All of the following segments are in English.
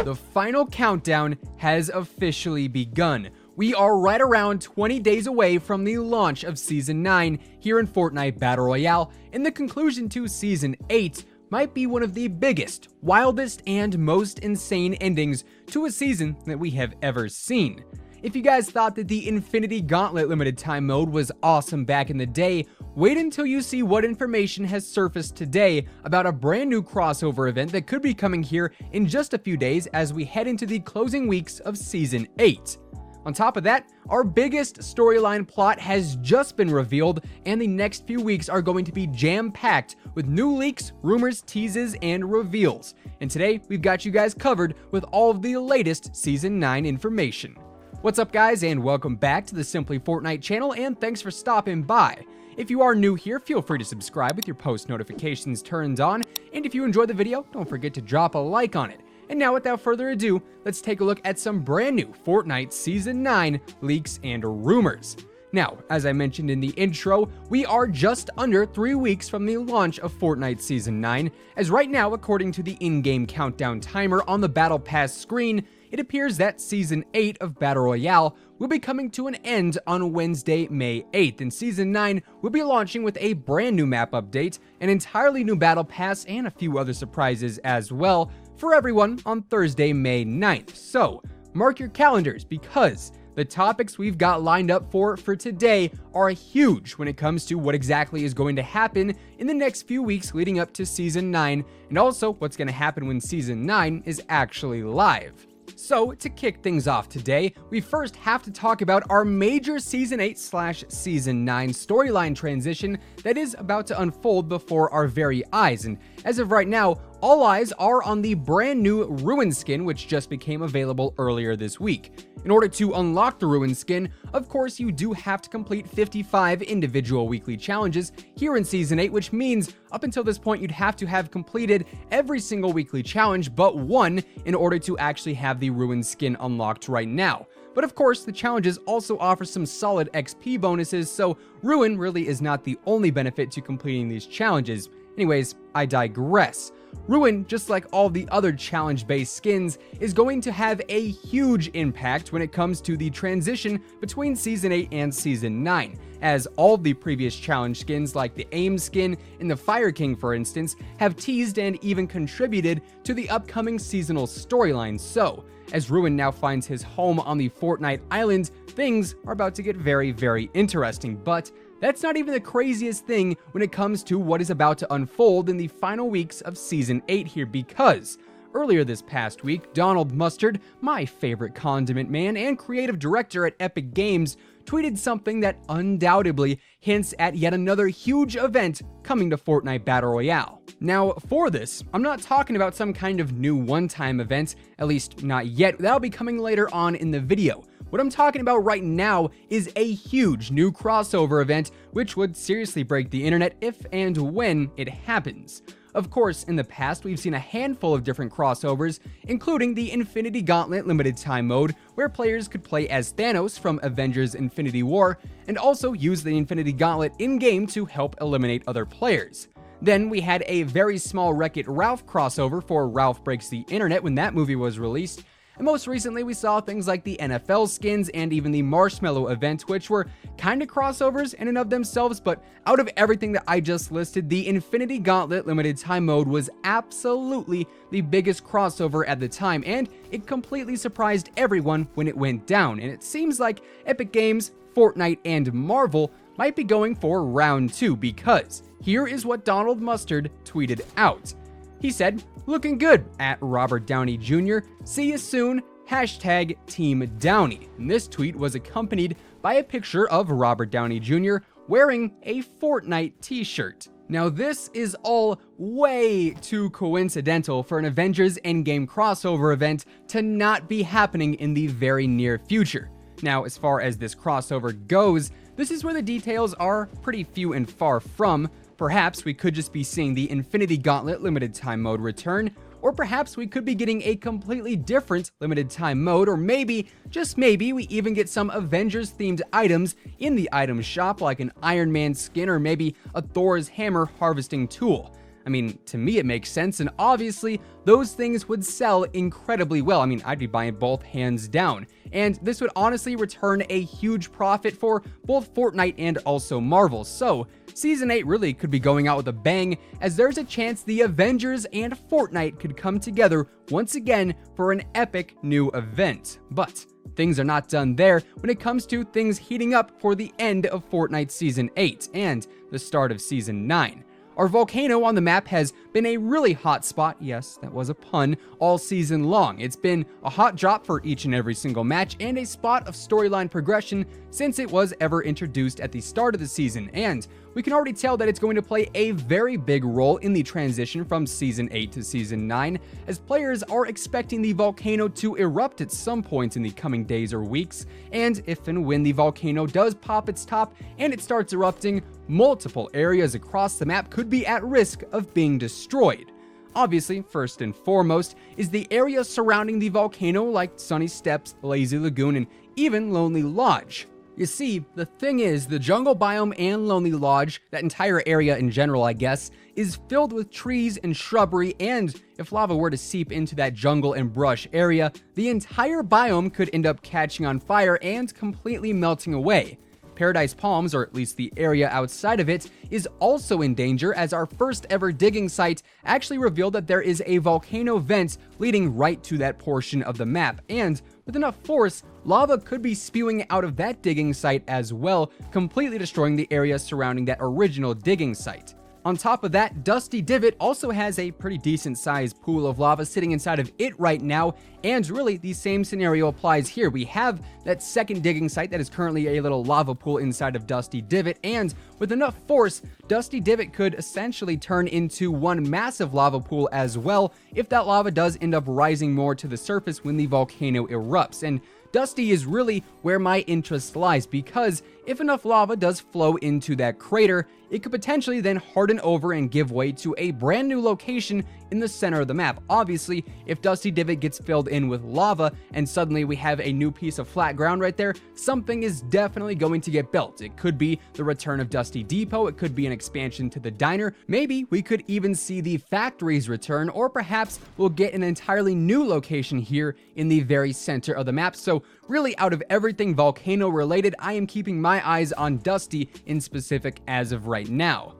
the final countdown has officially begun. We are right around 20 days away from the launch of Season 9 here in Fortnite Battle Royale, and the conclusion to Season 8 might be one of the biggest, wildest, and most insane endings to a season that we have ever seen. If you guys thought that the Infinity Gauntlet limited time mode was awesome back in the day, wait until you see what information has surfaced today about a brand new crossover event that could be coming here in just a few days as we head into the closing weeks of Season 8. On top of that, our biggest storyline plot has just been revealed, and the next few weeks are going to be jam-packed with new leaks, rumors, teases, and reveals. And today, we've got you guys covered with all of the latest Season 9 information. What's up, guys, and welcome back to the Simply Fortnite channel, and thanks for stopping by. If you are new here, feel free to subscribe with your post notifications turned on, and if you enjoyed the video, don't forget to drop a like on it. And now, without further ado, let's take a look at some brand new Fortnite Season 9 leaks and rumors. Now, as I mentioned in the intro, we are just under 3 weeks from the launch of Fortnite Season 9, as right now, according to the in-game countdown timer on the Battle Pass screen, it appears that Season 8 of Battle Royale will be coming to an end on Wednesday, May 8th, and Season 9 will be launching with a brand new map update, an entirely new Battle Pass, and a few other surprises as well for everyone on Thursday, May 9th. So, mark your calendars because the topics we've got lined up for today are huge when it comes to what exactly is going to happen in the next few weeks leading up to Season 9, and also what's going to happen when Season 9 is actually live. So, to kick things off today, we first have to talk about our major Season 8/Season 9 storyline transition that is about to unfold before our very eyes, and as of right now, all eyes are on the brand new Ruin skin, which just became available earlier this week. In order to unlock the Ruin skin, of course, you do have to complete 55 individual weekly challenges here in Season 8, which means up until this point, you'd have to have completed every single weekly challenge but one in order to actually have the Ruin skin unlocked right now. But of course, the challenges also offer some solid XP bonuses, so Ruin really is not the only benefit to completing these challenges. Anyways, I digress. Ruin, just like all the other challenge-based skins, is going to have a huge impact when it comes to the transition between Season 8 and Season 9, as all the previous challenge skins like the AIM skin and the Fire King, for instance, have teased and even contributed to the upcoming seasonal storyline. So, as Ruin now finds his home on the Fortnite Island, things are about to get very, very interesting, but that's not even the craziest thing when it comes to what is about to unfold in the final weeks of Season 8 here, because earlier this past week, Donald Mustard, my favorite condiment man and creative director at Epic Games, tweeted something that undoubtedly hints at yet another huge event coming to Fortnite Battle Royale. Now, for this, I'm not talking about some kind of new one-time event, at least not yet. That'll be coming later on in the video. What I'm talking about right now is a huge new crossover event which would seriously break the internet if and when it happens. Of course, in the past, we've seen a handful of different crossovers, including the Infinity Gauntlet limited time mode, where players could play as Thanos from Avengers Infinity War, and also use the Infinity Gauntlet in-game to help eliminate other players. Then we had a very small Wreck-It Ralph crossover for Ralph Breaks the Internet when that movie was released. And most recently, we saw things like the NFL skins and even the Marshmallow event, which were kind of crossovers in and of themselves, but out of everything that I just listed, the Infinity Gauntlet limited time mode was absolutely the biggest crossover at the time, and it completely surprised everyone when it went down. And it seems like Epic Games, Fortnite, and Marvel might be going for round 2, because here is what Donald Mustard tweeted out. He said, "Looking good at Robert Downey Jr. See you soon. Hashtag Team Downey." And this tweet was accompanied by a picture of Robert Downey Jr. wearing a Fortnite t-shirt. Now, this is all way too coincidental for an Avengers Endgame crossover event to not be happening in the very near future. Now, as far as this crossover goes, this is where the details are pretty few and far from. Perhaps we could just be seeing the Infinity Gauntlet limited time mode return, or perhaps we could be getting a completely different limited time mode, or maybe, just maybe, we even get some Avengers themed items in the item shop like an Iron Man skin or maybe a Thor's hammer harvesting tool. I mean, to me it makes sense, and obviously those things would sell incredibly well. I mean, I'd be buying both hands down. And this would honestly return a huge profit for both Fortnite and also Marvel. So Season 8 really could be going out with a bang, as there's a chance the Avengers and Fortnite could come together once again for an epic new event. But things are not done there when it comes to things heating up for the end of Fortnite Season 8 and the start of Season 9. Our volcano on the map has been a really hot spot, yes, that was a pun, all season long. It's been a hot drop for each and every single match and a spot of storyline progression since it was ever introduced at the start of the season, and we can already tell that it's going to play a very big role in the transition from Season 8 to Season 9, as players are expecting the volcano to erupt at some point in the coming days or weeks, and if and when the volcano does pop its top and it starts erupting, multiple areas across the map could be at risk of being destroyed. Obviously, first and foremost is the area surrounding the volcano, like Sunny Steps, Lazy Lagoon, and even Lonely Lodge. You see, the thing is, the jungle biome and Lonely Lodge, that entire area in general I guess, is filled with trees and shrubbery, and if lava were to seep into that jungle and brush area, the entire biome could end up catching on fire and completely melting away. Paradise Palms, or at least the area outside of it, is also in danger, as our first ever digging site actually revealed that there is a volcano vent leading right to that portion of the map, and with enough force, lava could be spewing out of that digging site as well, completely destroying the area surrounding that original digging site. On top of that, Dusty Divot also has a pretty decent sized pool of lava sitting inside of it right now, and really the same scenario applies here. We have that second digging site that is currently a little lava pool inside of Dusty Divot, and with enough force, Dusty Divot could essentially turn into one massive lava pool as well if that lava does end up rising more to the surface when the volcano erupts. And Dusty is really where my interest lies, because if enough lava does flow into that crater, it could potentially then harden over and give way to a brand new location in the center of the map. Obviously, if Dusty Divot gets filled in with lava and suddenly we have a new piece of flat ground right there, something is definitely going to get built. It could be the return of Dusty Depot, it could be an expansion to the diner, maybe we could even see the factories return, or perhaps we'll get an entirely new location here in the very center of the map. So really, out of everything volcano related, I am keeping my eyes on Dusty in specific as of right now.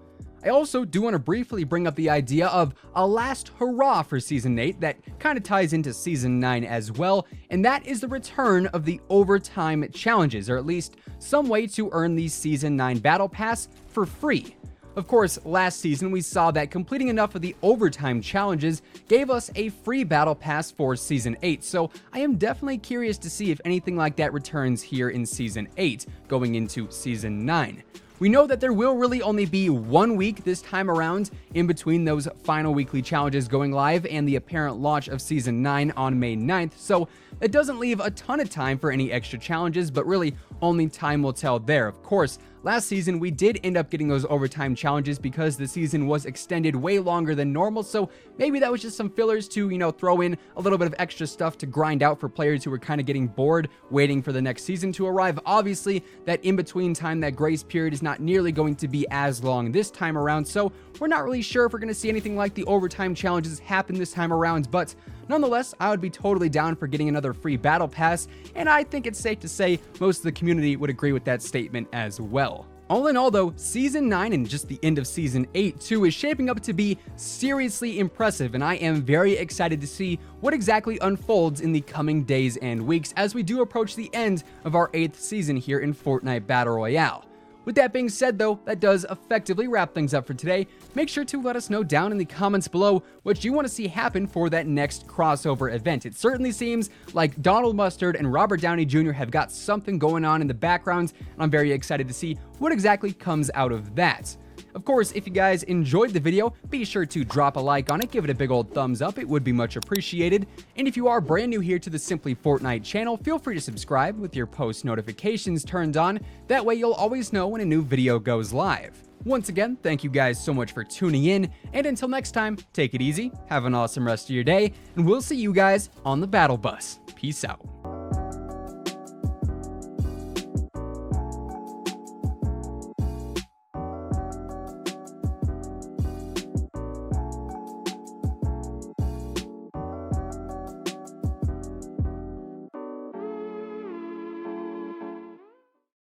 I also do want to briefly bring up the idea of a last hurrah for Season 8 that kind of ties into Season 9 as well, and that is the return of the overtime challenges, or at least some way to earn the Season 9 Battle Pass for free. Of course, last season we saw that completing enough of the overtime challenges gave us a free battle pass for Season 8, so I am definitely curious to see if anything like that returns here in Season 8, going into Season 9. We know that there will really only be 1 week this time around in between those final weekly challenges going live and the apparent launch of Season 9 on May 9th, so that doesn't leave a ton of time for any extra challenges, but really only time will tell there. Of course, last season we did end up getting those overtime challenges because the season was extended way longer than normal, so maybe that was just some fillers to, throw in a little bit of extra stuff to grind out for players who were kind of getting bored waiting for the next season to arrive. Obviously, that in-between time, that grace period, is not nearly going to be as long this time around, so we're not really sure if we're going to see anything like the overtime challenges happen this time around, but nonetheless, I would be totally down for getting another free battle pass, and I think it's safe to say most of the community would agree with that statement as well. All in all though, Season 9 and just the end of Season 8 too is shaping up to be seriously impressive, and I am very excited to see what exactly unfolds in the coming days and weeks as we do approach the end of our 8th season here in Fortnite Battle Royale. With that being said though, that does effectively wrap things up for today. Make sure to let us know down in the comments below what you want to see happen for that next crossover event. It certainly seems like Donald Mustard and Robert Downey Jr. have got something going on in the background, and I'm very excited to see what exactly comes out of that. Of course, if you guys enjoyed the video, be sure to drop a like on it, give it a big old thumbs up, it would be much appreciated. And if you are brand new here to the Simply Fortnite channel, feel free to subscribe with your post notifications turned on. That way you'll always know when a new video goes live. Once again, thank you guys so much for tuning in, and until next time, take it easy, have an awesome rest of your day, and we'll see you guys on the battle bus. Peace out.